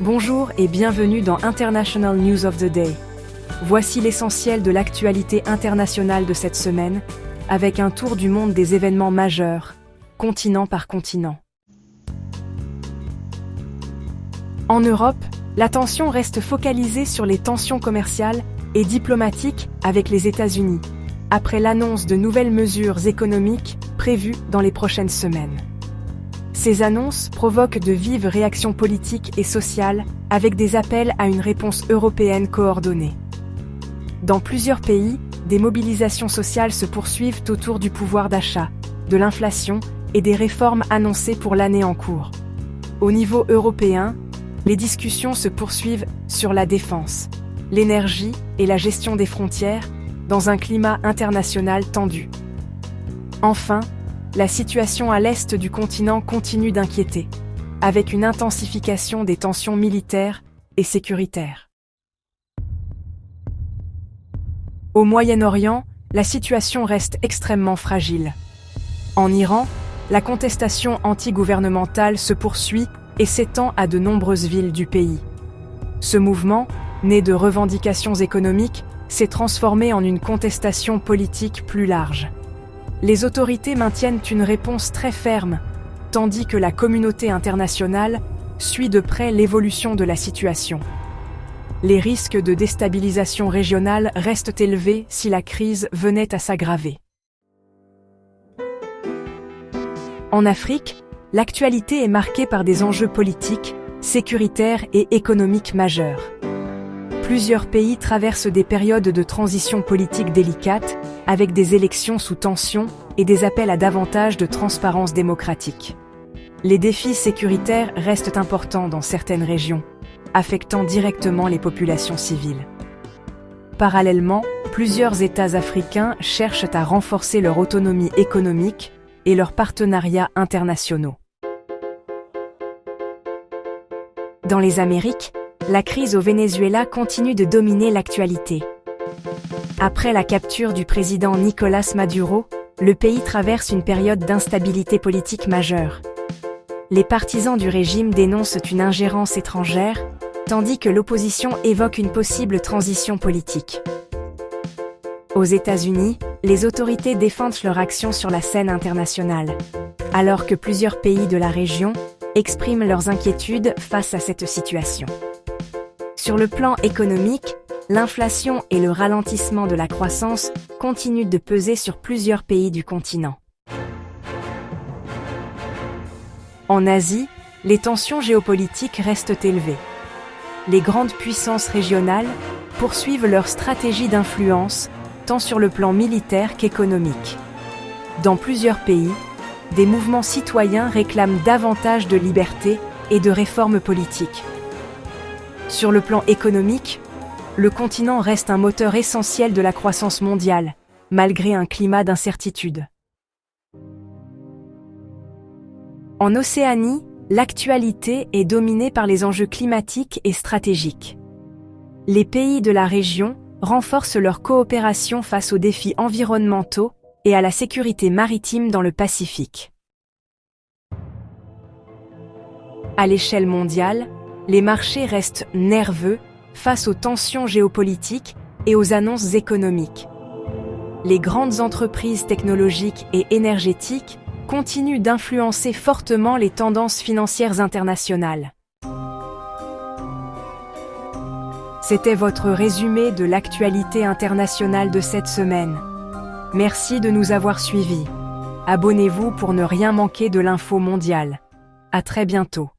Bonjour et bienvenue dans International News of the Day. Voici l'essentiel de l'actualité internationale de cette semaine, avec un tour du monde des événements majeurs, continent par continent. En Europe, l'attention reste focalisée sur les tensions commerciales et diplomatiques avec les États-Unis, après l'annonce de nouvelles mesures économiques prévues dans les prochaines semaines. Ces annonces provoquent de vives réactions politiques et sociales avec des appels à une réponse européenne coordonnée. Dans plusieurs pays, des mobilisations sociales se poursuivent autour du pouvoir d'achat, de l'inflation et des réformes annoncées pour l'année en cours. Au niveau européen, les discussions se poursuivent sur la défense, l'énergie et la gestion des frontières, dans un climat international tendu. Enfin, la situation à l'est du continent continue d'inquiéter, avec une intensification des tensions militaires et sécuritaires. Au Moyen-Orient, la situation reste extrêmement fragile. En Iran, la contestation anti-gouvernementale se poursuit et s'étend à de nombreuses villes du pays. Ce mouvement, né de revendications économiques, s'est transformé en une contestation politique plus large. Les autorités maintiennent une réponse très ferme, tandis que la communauté internationale suit de près l'évolution de la situation. Les risques de déstabilisation régionale restent élevés si la crise venait à s'aggraver. En Afrique, l'actualité est marquée par des enjeux politiques, sécuritaires et économiques majeurs. Plusieurs pays traversent des périodes de transition politique délicates, avec des élections sous tension et des appels à davantage de transparence démocratique. Les défis sécuritaires restent importants dans certaines régions, affectant directement les populations civiles. Parallèlement, plusieurs États africains cherchent à renforcer leur autonomie économique et leurs partenariats internationaux. Dans les Amériques, la crise au Venezuela continue de dominer l'actualité. Après la capture du président Nicolás Maduro, le pays traverse une période d'instabilité politique majeure. Les partisans du régime dénoncent une ingérence étrangère, tandis que l'opposition évoque une possible transition politique. Aux États-Unis, les autorités défendent leur action sur la scène internationale, alors que plusieurs pays de la région expriment leurs inquiétudes face à cette situation. Sur le plan économique, l'inflation et le ralentissement de la croissance continuent de peser sur plusieurs pays du continent. En Asie, les tensions géopolitiques restent élevées. Les grandes puissances régionales poursuivent leur stratégie d'influence, tant sur le plan militaire qu'économique. Dans plusieurs pays, des mouvements citoyens réclament davantage de liberté et de réformes politiques. Sur le plan économique, le continent reste un moteur essentiel de la croissance mondiale, malgré un climat d'incertitude. En Océanie, l'actualité est dominée par les enjeux climatiques et stratégiques. Les pays de la région renforcent leur coopération face aux défis environnementaux et à la sécurité maritime dans le Pacifique. À l'échelle mondiale, les marchés restent nerveux face aux tensions géopolitiques et aux annonces économiques. Les grandes entreprises technologiques et énergétiques continuent d'influencer fortement les tendances financières internationales. C'était votre résumé de l'actualité internationale de cette semaine. Merci de nous avoir suivis. Abonnez-vous pour ne rien manquer de l'info mondiale. À très bientôt.